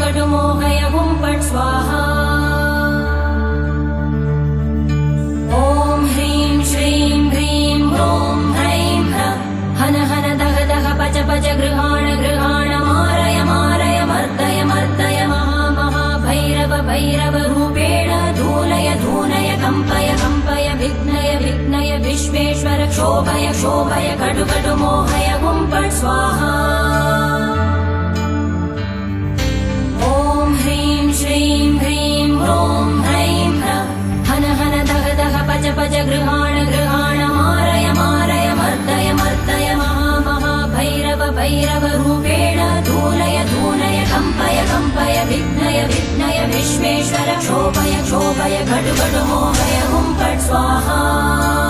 कटु मोहय हुं फट् स्वाहा। ॐ ह्रीं श्रीं ह्रीं ह्रों ह्रैं ह्रः हन हन दह दह पच पच गृहाण गृहाण मारय मारय मर्दय मर्दय महा महा भैरव भैरव रूपेण धूलय धूलय कम्पय कम्पय विघ्नय विघ्नय विश्वेश्वर क्षोभय क्षोभय कटु कटु मोहय हुं फट् स्वाहा। ॐ ह्रीं श्रीं ह्रीं ह्रों ह्रैं ह्रः हन हन दह दह पच पच गृहाण गृहाण मारय मारय मर्दय मर्दय महा महा भैरव भैरव रूपेण धूलय धूलय कम्पय कम्पय विघ्नय विघ्नय विश्वेश्वर क्षोभय क्षोभय कटु कटु मोहय हुं फट् स्वाहा।